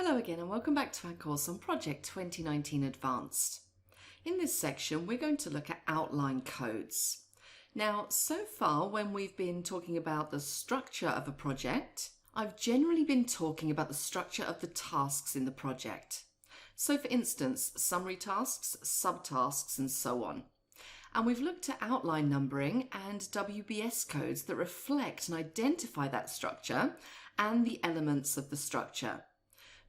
Hello again and welcome back to our course on Project 2019 Advanced. In this section we're going to look at outline codes. Now so far when we've been talking about the structure of a project, I've generally been talking about the structure of the tasks in the project. So for instance, summary tasks, subtasks and so on. And we've looked at outline numbering and WBS codes that reflect and identify that structure and the elements of the structure.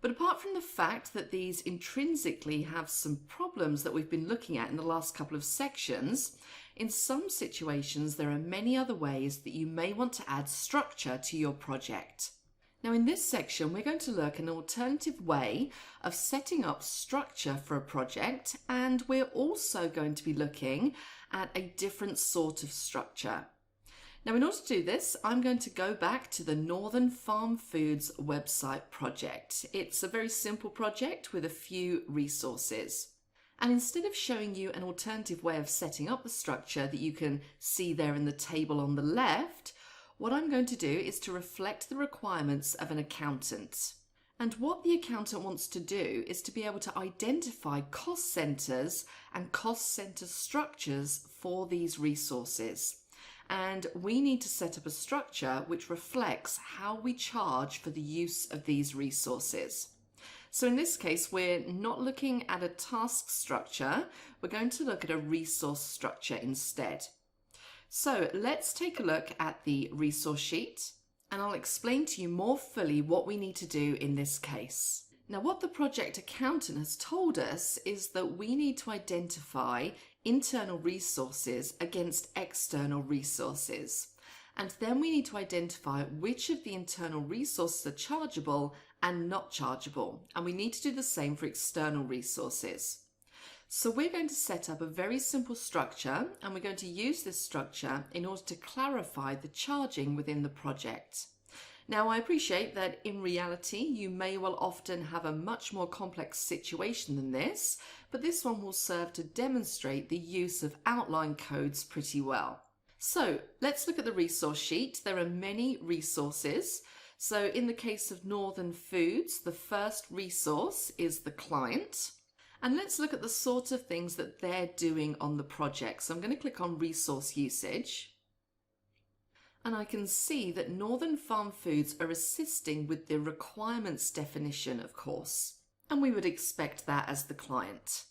But apart from the fact that these intrinsically have some problems that we've been looking at in the last couple of sections, in some situations there are many other ways that you may want to add structure to your project. Now in this section we're going to look at an alternative way of setting up structure for a project, and we're also going to be looking at a different sort of structure. Now in order to do this, I'm going to go back to the Northern Farm Foods website project. It's a very simple project with a few resources. And instead of showing you an alternative way of setting up the structure that you can see there in the table on the left, what I'm going to do is to reflect the requirements of an accountant. And what the accountant wants to do is to be able to identify cost centers and cost center structures for these resources. And we need to set up a structure which reflects how we charge for the use of these resources. So in this case, we're not looking at a task structure, we're going to look at a resource structure instead. So let's take a look at the resource sheet, and I'll explain to you more fully what we need to do in this case. Now what the project accountant has told us is that we need to identify internal resources against external resources. And then we need to identify which of the internal resources are chargeable and not chargeable. And we need to do the same for external resources. So we're going to set up a very simple structure, and we're going to use this structure in order to clarify the charging within the project. Now I appreciate that in reality you may well often have a much more complex situation than this, but this one will serve to demonstrate the use of outline codes pretty well. So let's look at the resource sheet. There are many resources. So in the case of Northern Foods, the first resource is the client. And let's look at the sort of things that they're doing on the project. So I'm going to click on resource usage. And I can see that Northern Farm Foods are assisting with the requirements definition, of course. And we would expect that as the client.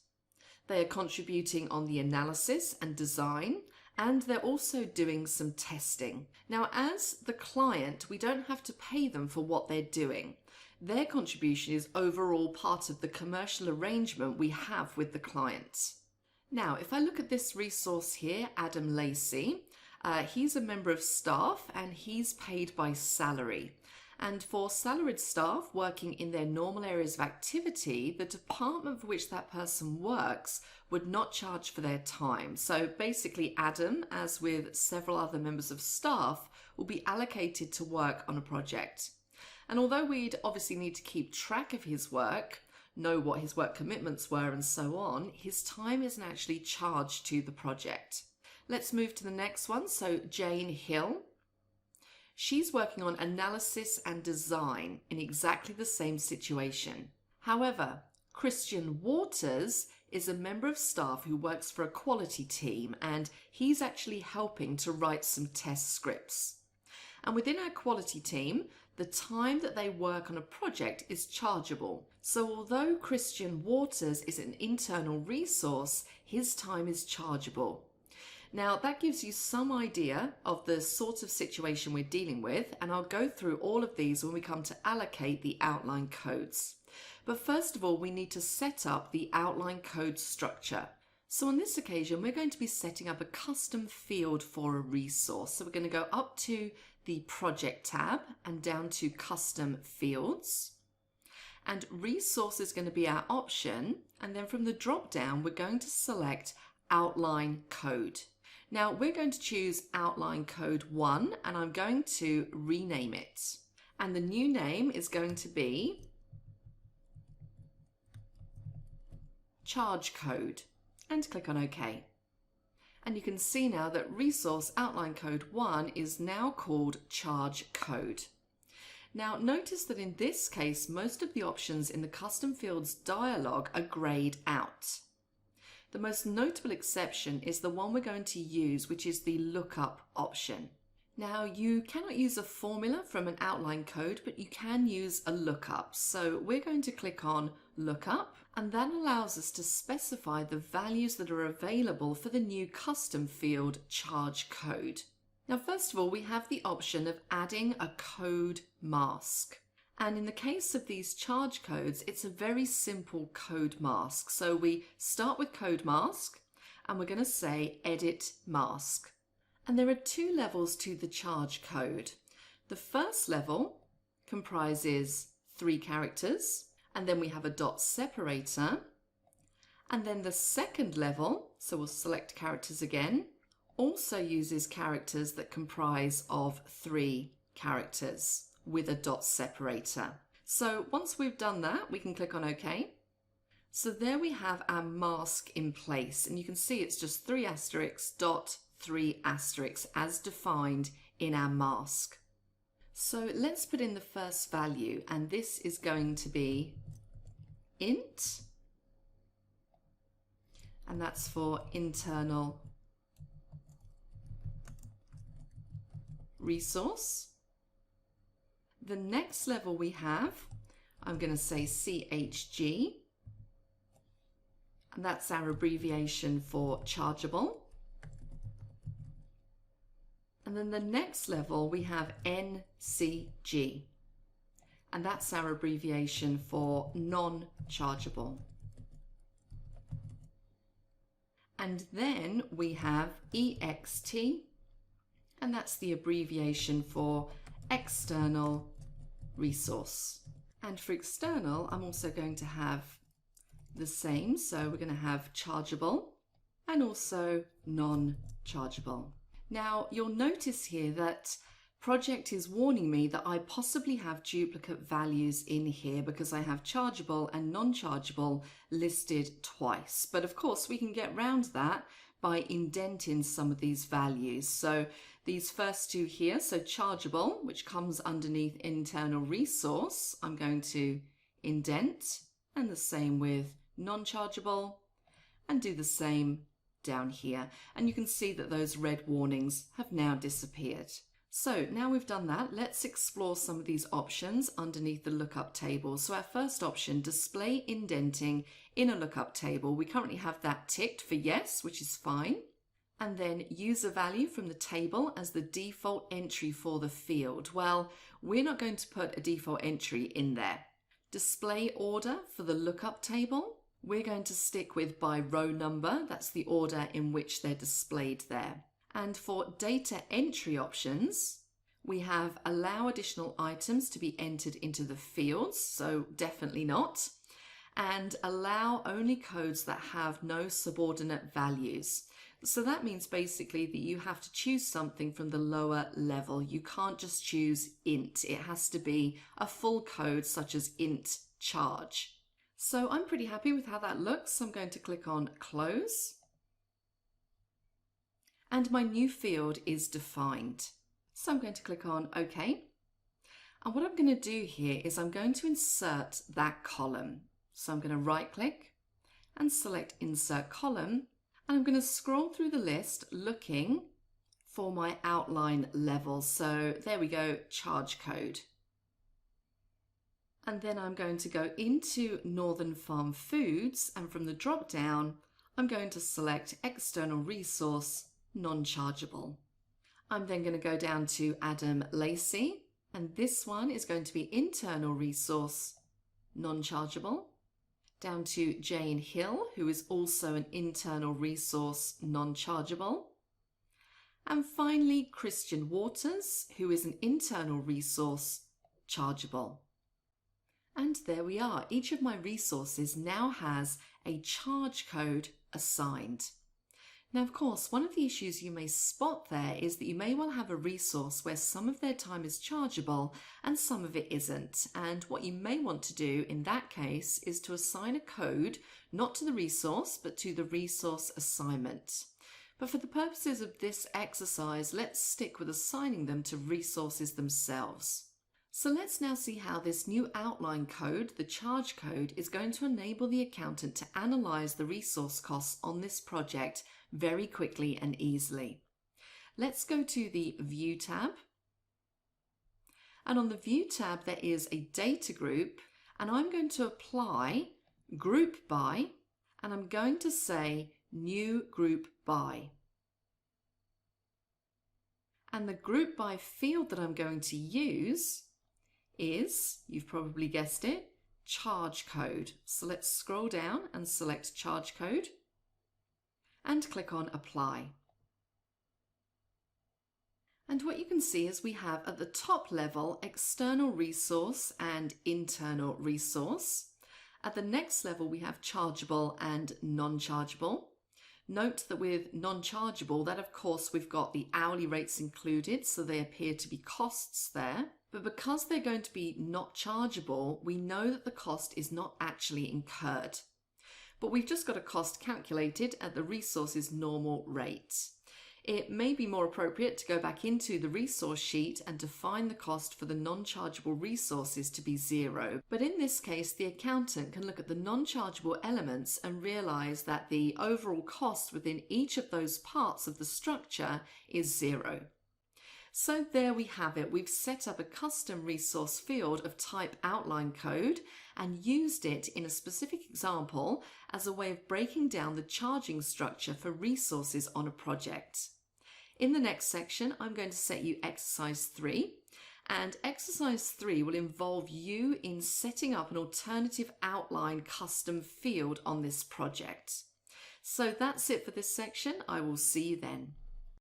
They are contributing on the analysis and design, and they're also doing some testing. Now, as the client, we don't have to pay them for what they're doing. Their contribution is overall part of the commercial arrangement we have with the client. Now, if I look at this resource here, Adam Lacey, he's a member of staff and he's paid by salary. And for salaried staff working in their normal areas of activity, the department for which that person works would not charge for their time. So basically Adam, as with several other members of staff, will be allocated to work on a project. And although we'd obviously need to keep track of his work, know what his work commitments were and so on, his time isn't actually charged to the project. Let's move to the next one. So Jane Hill, she's working on analysis and design in exactly the same situation. However, Christian Waters is a member of staff who works for a quality team, and he's actually helping to write some test scripts. And within our quality team, the time that they work on a project is chargeable. So although Christian Waters is an internal resource, his time is chargeable. Now that gives you some idea of the sort of situation we're dealing with, and I'll go through all of these when we come to allocate the outline codes. But first of all, we need to set up the outline code structure. So on this occasion, we're going to be setting up a custom field for a resource. So we're going to go up to the project tab and down to custom fields. And resource is going to be our option. And then from the drop down, we're going to select outline code. Now we're going to choose outline code 1, and I'm going to rename it. And the new name is going to be charge code, and click on OK. And you can see now that resource outline code 1 is now called charge code. Now notice that in this case, most of the options in the custom fields dialog are grayed out. The most notable exception is the one we're going to use, which is the lookup option. Now you cannot use a formula from an outline code, but you can use a lookup. So we're going to click on lookup, and that allows us to specify the values that are available for the new custom field charge code. Now first of all, we have the option of adding a code mask. And in the case of these charge codes, it's a very simple code mask. So we start with code mask, and we're going to say edit mask. And there are two levels to the charge code. The first level comprises 3 characters, and then we have a dot separator. And then the second level, so we'll select characters again, also uses characters that comprise of 3 characters with a dot separator. So once we've done that, we can click on OK. So there we have our mask in place, and you can see it's just 3 asterisks dot 3 asterisks as defined in our mask. So let's put in the first value, and this is going to be int, and that's for internal resource. The next level we have, I'm going to say CHG, and that's our abbreviation for chargeable. And then the next level we have NCG, and that's our abbreviation for non-chargeable. And then we have EXT, and that's the abbreviation for external resource. And for external, I'm also going to have the same. So we're going to have chargeable and also non-chargeable. Now you'll notice here that Project is warning me that I possibly have duplicate values in here because I have chargeable and non-chargeable listed twice. But of course we can get around that by indenting some of these values. So these first two here, so chargeable, which comes underneath internal resource, I'm going to indent, and the same with non-chargeable, and do the same down here. And you can see that those red warnings have now disappeared. So now we've done that, let's explore some of these options underneath the lookup table. So our first option, display indenting in a lookup table. We currently have that ticked for yes, which is fine. And then use a value from the table as the default entry for the field. Well, we're not going to put a default entry in there. Display order for the lookup table. We're going to stick with by row number. That's the order in which they're displayed there. And for data entry options, we have allow additional items to be entered into the fields, so definitely not, and allow only codes that have no subordinate values. So that means basically that you have to choose something from the lower level. You can't just choose int. It has to be a full code such as int charge. So I'm pretty happy with how that looks. So I'm going to click on close. And my new field is defined. So I'm going to click on OK. And what I'm going to do here is I'm going to insert that column. So I'm going to right click and select insert column. And I'm going to scroll through the list looking for my outline level. So there we go, charge code. And then I'm going to go into Northern Farm Foods, and from the drop down, I'm going to select external resource, non-chargeable. I'm then going to go down to Adam Lacey, and this one is going to be internal resource, non-chargeable. Down to Jane Hill, who is also an internal resource, non-chargeable. And finally, Christian Waters, who is an internal resource, chargeable. And there we are. Each of my resources now has a charge code assigned. Now, of course, one of the issues you may spot there is that you may well have a resource where some of their time is chargeable and some of it isn't. And what you may want to do in that case is to assign a code, not to the resource, but to the resource assignment. But for the purposes of this exercise, let's stick with assigning them to resources themselves. So let's now see how this new outline code, the charge code, is going to enable the accountant to analyse the resource costs on this project very quickly and easily. Let's go to the View tab. And on the View tab there is a data group, and I'm going to apply Group By, and I'm going to say New Group By. And the Group By field that I'm going to use is, you've probably guessed it, charge code. So let's scroll down and select charge code and click on Apply. And what you can see is we have at the top level external resource and internal resource. At the next level we have chargeable and non-chargeable. Note that with non-chargeable, that of course we've got the hourly rates included, so they appear to be costs there. But because they're going to be not chargeable, we know that the cost is not actually incurred. But we've just got a cost calculated at the resource's normal rate. It may be more appropriate to go back into the resource sheet and define the cost for the non-chargeable resources to be 0. But in this case, the accountant can look at the non-chargeable elements and realise that the overall cost within each of those parts of the structure is 0. So there we have it. We've set up a custom resource field of type outline code and used it in a specific example as a way of breaking down the charging structure for resources on a project. In the next section, I'm going to set you exercise 3, and exercise 3 will involve you in setting up an alternative outline custom field on this project. So that's it for this section. I will see you then.